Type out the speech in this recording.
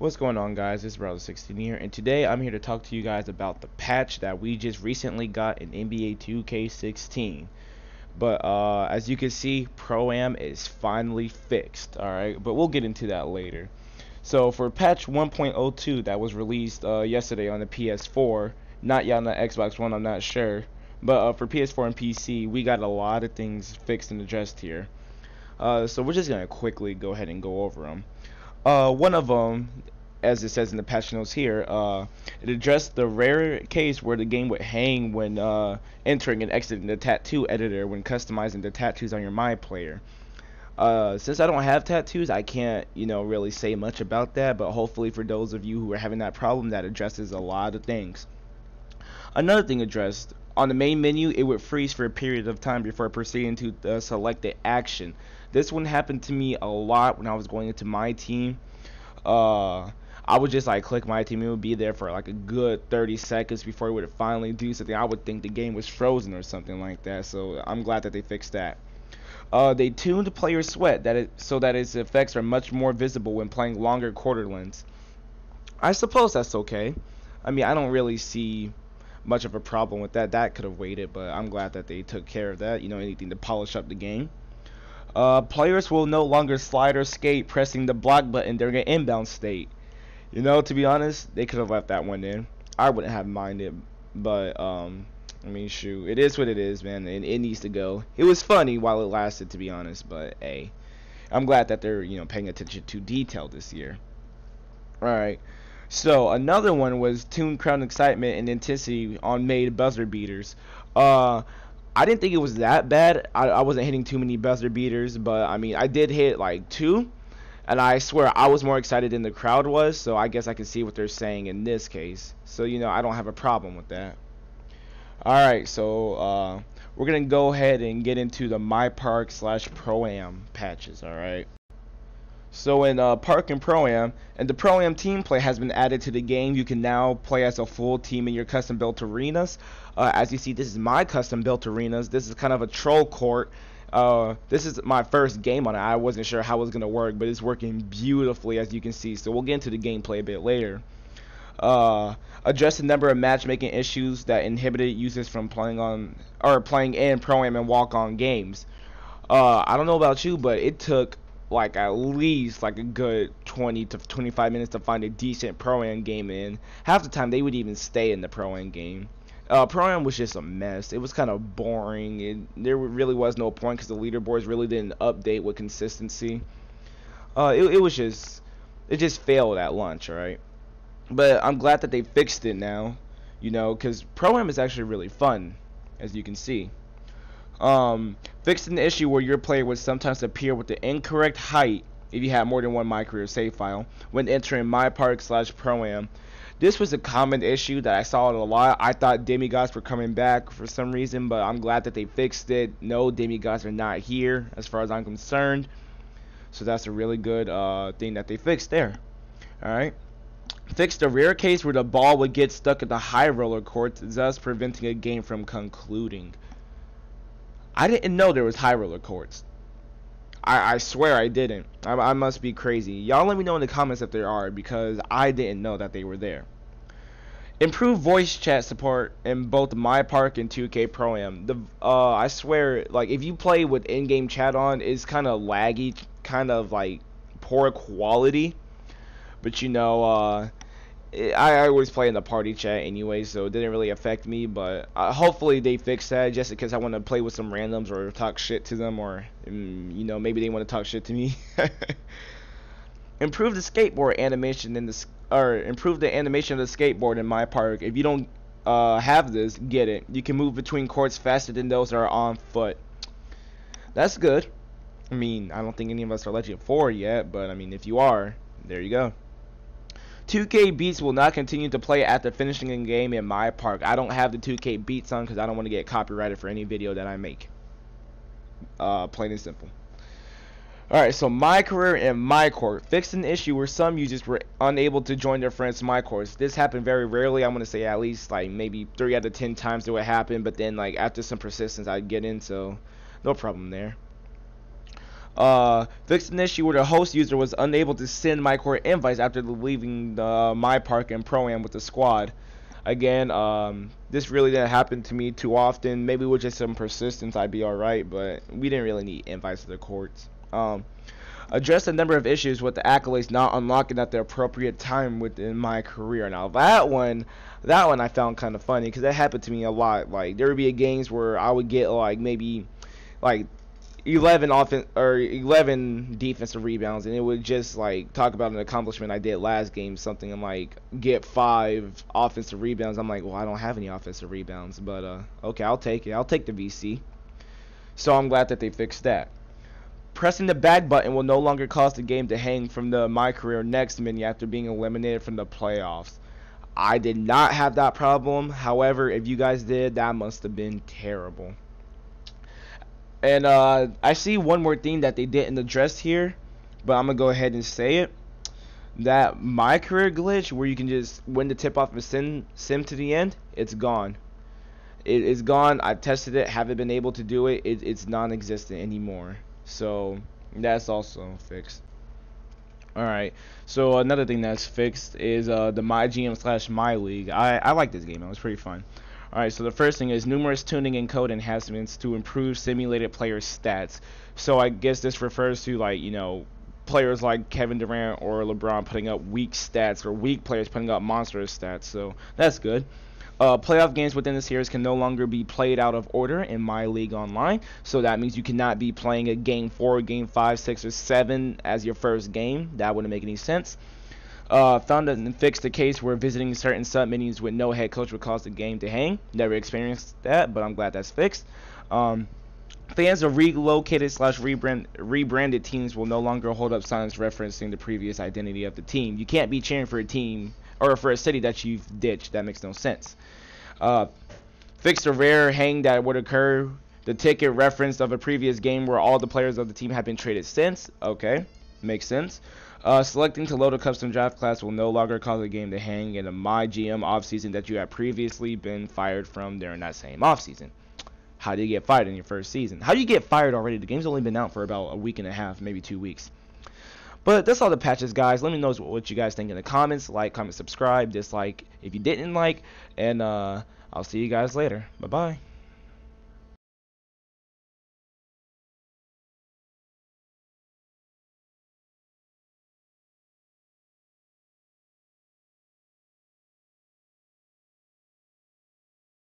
What's going on, guys? It's Brother16 here, and today I'm here to talk to you guys about the patch that we just recently got in NBA 2K16. But as you can see, Proam is finally fixed, alright? But we'll get into that later. So for patch 1.02 that was released yesterday on the PS4, not yet on the Xbox One, I'm not sure. But for PS4 and PC, we got a lot of things fixed and addressed here. So we're just going to quickly go ahead and go over them. One of them, as it says in the patch notes here, it addressed the rare case where the game would hang when entering and exiting the tattoo editor when customizing the tattoos on your My Player. Since I don't have tattoos, I can't, really say much about that, but hopefully for those of you who are having that problem, that addresses a lot of things. Another thing addressed, on the main menu, it would freeze for a period of time before proceeding to the selected action. This one happened to me a lot when I was going into my team. I would just click my team, it would be there for like a good 30 seconds before it would finally do something. I would think the game was frozen or something like that, so I'm glad that they fixed that. They tuned player sweat so that its effects are much more visible when playing longer quarter lengths. I suppose that's okay. I mean, I don't really see much of a problem with that. That could have waited, but I'm glad that they took care of that. Anything to polish up the game. Players will no longer slide or skate pressing the block button during an inbound state. To be honest, they could have left that one in. I wouldn't have minded, but I mean, shoot, it is what it is, man, and it needs to go. It was funny while it lasted, to be honest, but hey, I'm glad that they're paying attention to detail this year. All right. So another one was tune crowd excitement and intensity on made buzzer beaters. I didn't think it was that bad. I wasn't hitting too many buzzer beaters, but I mean, I did hit like 2. And I swear I was more excited than the crowd was, so I guess I can see what they're saying in this case. So, I don't have a problem with that. Alright, so we're going to go ahead and get into the My Park / Proam patches, alright? So in Park and Proam, and the Proam team play has been added to the game. You can now play as a full team in your custom built arenas. As you see, this is my custom built arenas. This is kind of a troll court. This is my first game on it. I wasn't sure how it was going to work, but it's working beautifully, as you can see. So we'll get into the gameplay a bit later. Address the number of matchmaking issues that inhibited users from playing in Proam and walk-on games. I don't know about you, but it took at least a good 20 to 25 minutes to find a decent Proam game in. Half the time they would even stay in the Proam game. Proam was just a mess. It was kind of boring. There really was no point because the leaderboards really didn't update with consistency. It just failed at launch, alright? But I'm glad that they fixed it now, because Proam is actually really fun, as you can see. Fixing the issue where your player would sometimes appear with the incorrect height if you had more than one My Career save file when entering My Park / Proam. This was a common issue that I saw it a lot. I thought demigods were coming back for some reason, but I'm glad that they fixed it. No, demigods are not here as far as I'm concerned. So that's a really good thing that they fixed there. Alright. Fixed the rare case where the ball would get stuck in the high roller courts, thus preventing a game from concluding. I didn't know there was high roller courts. I swear I didn't. I must be crazy. Y'all let me know in the comments if there are, because I didn't know that they were there. Improved voice chat support in both My Park and 2K Proam. I swear, if you play with in-game chat on, it's kind of laggy, kind of poor quality. But I always play in the party chat anyway, so it didn't really affect me, but hopefully they fix that just because I want to play with some randoms or talk shit to them, or maybe they want to talk shit to me. Improve the skateboard animation improve the animation of the skateboard in My Park. If you don't have this, get it. You can move between courts faster than those that are on foot. That's good. I mean, I don't think any of us are Legend 4 yet, but I mean, if you are, there you go. 2K beats will not continue to play after finishing a game in My Park. I don't have the 2K beats on because I don't want to get copyrighted for any video that I make. Plain and simple. Alright, so My Career and My Court. Fixed an issue where some users were unable to join their friends' My Courts. This happened very rarely. I'm going to say at least maybe 3 out of 10 times it would happen, but then after some persistence I'd get in, so no problem there. Fixed an issue where the host user was unable to send MyCore invites after leaving the My Park and Proam with the squad. Again, this really didn't happen to me too often. Maybe with just some persistence, I'd be alright, but we didn't really need invites to the courts. Addressed a number of issues with the accolades not unlocking at the appropriate time within my career. Now that one I found kind of funny because that happened to me a lot. Like there would be games where I would get like maybe like 11 offense or 11 defensive rebounds, and it would just like talk about an accomplishment I did last game, something I'm like get 5 offensive rebounds. I'm like, well, I don't have any offensive rebounds, but okay, I'll take it. I'll take the VC. So I'm glad that they fixed that. Pressing the back button will no longer cause the game to hang from the My Career Next menu after being eliminated from the playoffs. I did not have that problem. However, if you guys did, that must have been terrible. And I see one more thing that they didn't address here, but I'm going to go ahead and say it. That My Career glitch where you can just win the tip off and sim to the end, it's gone. It is gone. I've tested it, haven't been able to do it. It's non-existent anymore. So that's also fixed. Alright, so another thing that's fixed is the MyGM / My League. I like this game. It was pretty fun. Alright, so the first thing is numerous tuning and code enhancements to improve simulated player stats. So I guess this refers to, like, you know, players like Kevin Durant or LeBron putting up weak stats, or weak players putting up monstrous stats. So that's good. Playoff games within the series can no longer be played out of order in My League Online. So that means you cannot be playing a game 4, game 5, 6, or 7 as your first game. That wouldn't make any sense. Found and fixed the case where visiting certain sub-menus with no head coach would cause the game to hang. Never experienced that, but I'm glad that's fixed. Fans of relocated / rebranded teams will no longer hold up signs referencing the previous identity of the team. You can't be cheering for a team or for a city that you've ditched. That makes no sense. Fixed a rare hang that would occur. The ticket reference of a previous game where all the players of the team have been traded since. Okay, makes sense. Selecting to load a custom draft class will no longer cause the game to hang in a MyGM offseason that you have previously been fired from during that same offseason. How do you get fired in your first season? How do you get fired already? The game's only been out for about a week and a half, maybe 2 weeks. But that's all the patches, guys. Let me know what you guys think in the comments. Like, comment, subscribe, dislike if you didn't like. And I'll see you guys later. Bye-bye.